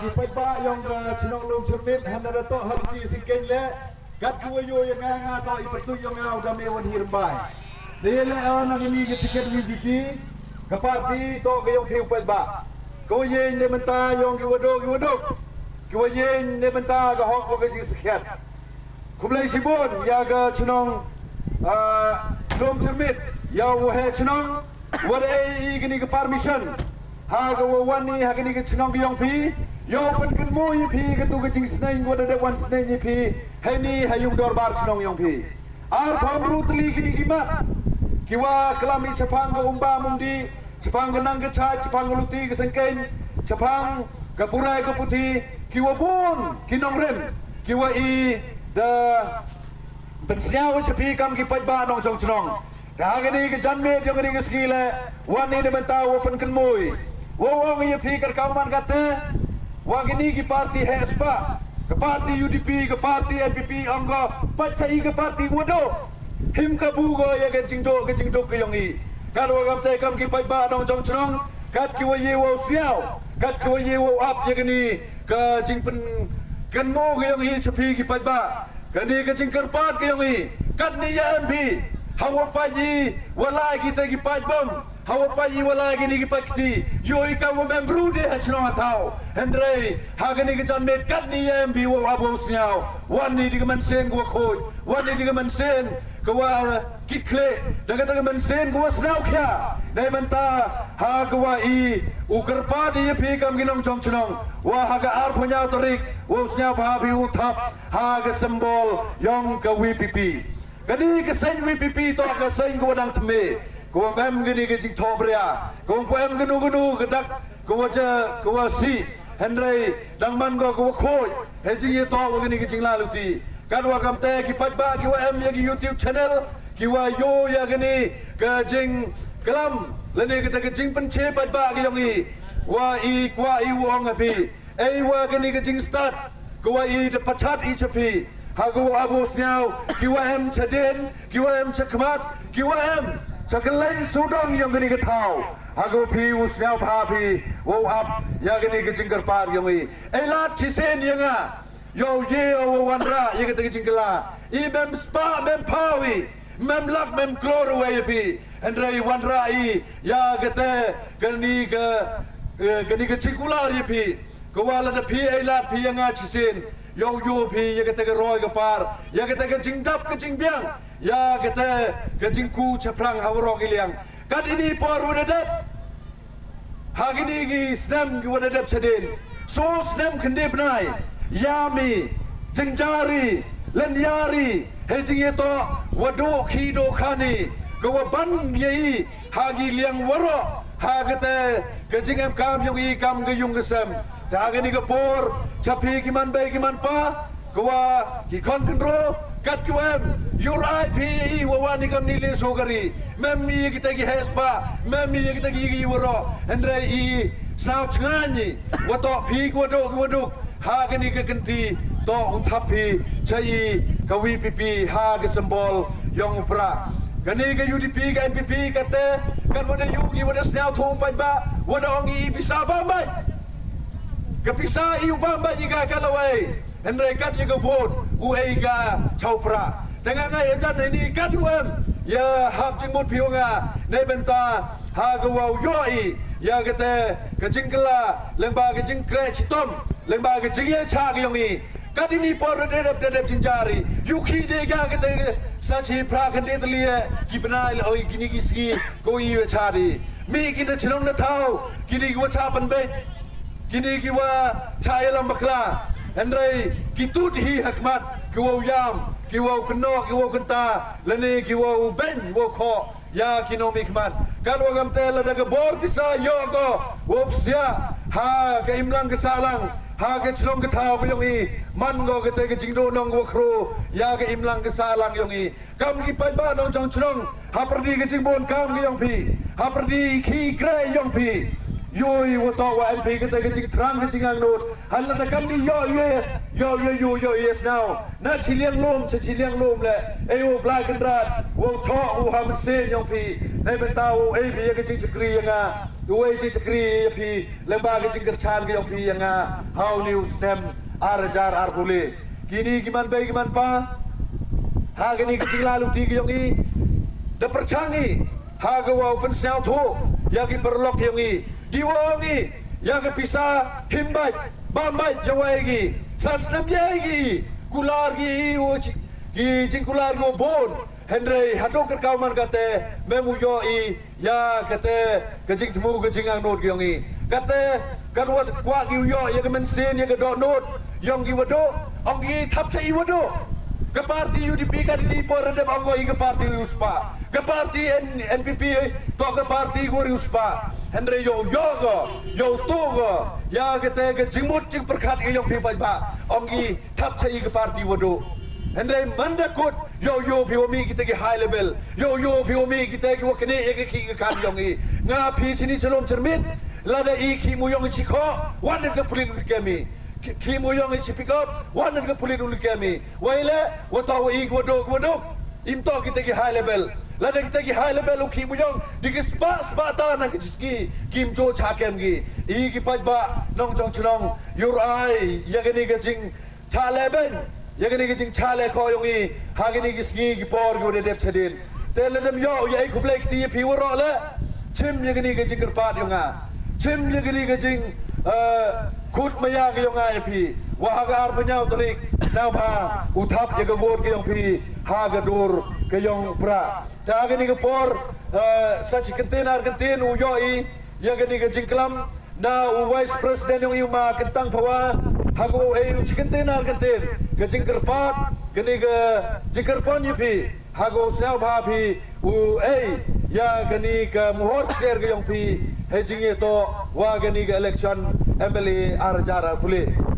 hagi paiba yang Chinong Lung Cermin handara to halki sikeng le gat kuyo yang nga to ipertu yang nga udah mewan hirbai dele ana ini ke tiket VVP ke parti to ke yang piu paiba ko yen ne menta yang ki wadok ko yen ne menta ga hok ko ke sekian kumlai sibon ya ga Chinong Lung Cermin ya wo he Chinong wad ai gini ke permission ha ga wani ha gini ke Chinong yang pi yo pen kan mo yi pi ke tu ke jing sneng wad ada wan sneng yi pi hai ni hayung dor bar Chinong yang pi ar pham ru tli gini gimat kiwa kelami cepang ke umba mundi cepang ke nang ke cha cepang ke luti ke sengken cepang ke purai ke putih kiwa pun kinong rem kiwa i da pensiau cepi kam ki pai ba nong chong Chinong da gini ke janme yang gini ke skile wani de benta open kan moi wo ngi pi kar kauman kate wa gini ki parti hespa ke parti UDP ke parti NPP angga pachai ke parti wodo him ka bugo ya ke jingdo ke yongi kan wa kam te kam ki pai ba nong chong Chinong kat ki wa ye wo fiao kat ki wa ye wo ap ya gini ke jing pen kan mo ke yongi cepi ki pai ba gani ke jing kerpat ke yongi kat ni ya MP hawa paji walai kita ki pai bom hawa paji walai gini ki pakti yoi ka wo membru de Chinong atau hendrei hagani ke jan met kat ni ya MP wo abos nyao wani di kemen sen gua khoi wani di kemen sen gua kikle daga men sen gua snau kya dai menta ha gua i uker pa di pi kam ginong chong Chinong wa ha ga ar phonyao torik wo snau pa bi uthap ha ga symbol yong ka VPP gani ke sen VPP to ka sen gua dang thme gua mem gini ke jing thobria gua pem gnu gedak gua si hendrei dang man gua khoi he jing ye to gini ke jing la luti kan wa kam te ki pat ba ki wa em ya ki YouTube channel ki wa yo ya gini ke jing kelam leni ke jing penche pat ba ki yongi wa i wong api ei wa gini ke jing start ko wa i de pachat i chapi ha go abos nyau ki wa em chaden ki wa em chakmat ki wa em chakalai sudong yang gini ke thau ha go pi us nyau pha pi wo up ya gini ke jing karpar yongi ei la chisen yanga yo ye o wanra ye ke jingla I mem spa mem pawi mem lak mem klor we pi andrai wanra I ya gete gani ke chingula ri pi ko wala da pi ai lat pi nga chisin yo pi ye gete ke roi ke par ye gete ke jingdap ke jingbiang ya gete ke jingku chaprang hawrong iliang kat ini por wadadat hagini gi snam gi wadadat chadin so snam khande bnai Yami, Jengjari, Lenyari, Hejing itu wadu kido kani, kewaban yai hagi liang waro, hagete kejing em kam yung I kam ke yung kesem, hagini kepor, capi kiman bay kiman pa, kewa kikon kendro, kat kuem, your IP wawani kam nili sogari, memi kita gi hespa, memi kita gi waro, hendrai I snau cengani, wato pi waduk. Ha gani ke genti to unthapi chai ka VPP ha ke symbol yong pra gani ke UDP ke NPP kate kan wada yugi wada snau thu pai ba wada ongi bisa ba mai ke bisa iu ba mai ga kalawai hendai kat ye ke vote u ai ga chau pra tengah ngai ajan ini kat uam ya hab jingmut piunga nei benta ha ga wau yoi ya kate ke jingkla lemba ke jingkre chitom lembaga jingye cha ge yongi kadini por dedep jinjari yuki de ga ge sachi pra kan de liye kipnai oi gini giski ko yi chari mi kin de Chinong na thau kini wa cha pan be kini ki wa cha elam bakla andrai kitut hi hakmat ki wo yam ki wo kno ki wo kenta leni ki wo ben wo kho ya kinomi khman kan wo gam te la daga bor pisa yo go wo psia ha ke imlang ke salang ha ke Chinong ke thau ke yongi man go ke te ke jingdo nong wo khro ya ke imlang ke salang yongi kam ki pai ba nong chong Chinong ha perdi ke jingbon kam ke yong pi ha perdi khi kre yong pi yoi wato wa MP kita kecing terang kecing ang not halat kam ni yo yes now na chiliang lom se chiliang lom le ayo blai kan rat wo tho wo ha man sen yong pi nei ben tao ai pi kecing chakri yang a duai chi chakri pi lemba kecing kerchan ke yong pi yang a how news nem arajar arbule kini giman bai giman pa ha gini kecing lalu ti ke yong i da perchangi ha ga wa open snau tho ya ki perlok yong i diwangi yang bisa himbat bambat jawagi sansnam yagi kulargi ki jingkular go bon Henry hadok kerkauman kate memu yoi ya kate kejing temu kejing ang not yongi kate kadwat kwa ki yo ya kemen sen ya kedok not yong ki wado ong ki thap chai wado ke parti UDP kan ni por de bango i ke parti uspa ke parti NPP to ke parti go uspa Henry yo togo ya kete ke jimut jing perkhat ke yo pi ba onggi thap chai ke parti wado Henry mandakut yo piomi kita ke high level yo piomi kita ke wakne ek ki kan yongi nga pi chini chelom cermin lada i ki mu yong chi kho wan ke pulin kemi ki mu yong chi pick up wan ke pulin kemi waile wataw i wado imto kita ke high level lada kita ki high level ki mu yong dikis spa ta na kiski kim jo cha kem gi i ki paj ba nong chong chnong your eye yagani ke jing cha leben yagani ke jing cha le kho yong i hagani kiski ki por go de dep chadin te ledem yo ye ku blek ti pi wo ro le chim yagani ke jing kerpat yong a chim yagani ke jing kut maya ke yong a pi wa haga ar penyau terik now ba uthap ye ke vot ke yong pi haga dur ke yong pra ta gani ke por sa chikentin argentin u yoi ya gani ke jingklam na u vice president yong ma kentang phawa hago e chikentin argentin ke jingkerpat gani ke jingkerpon pi hago snau ba pi u ya gani ke muhor share ke yong pi he jinge to wa gani ke election MLA arjara pule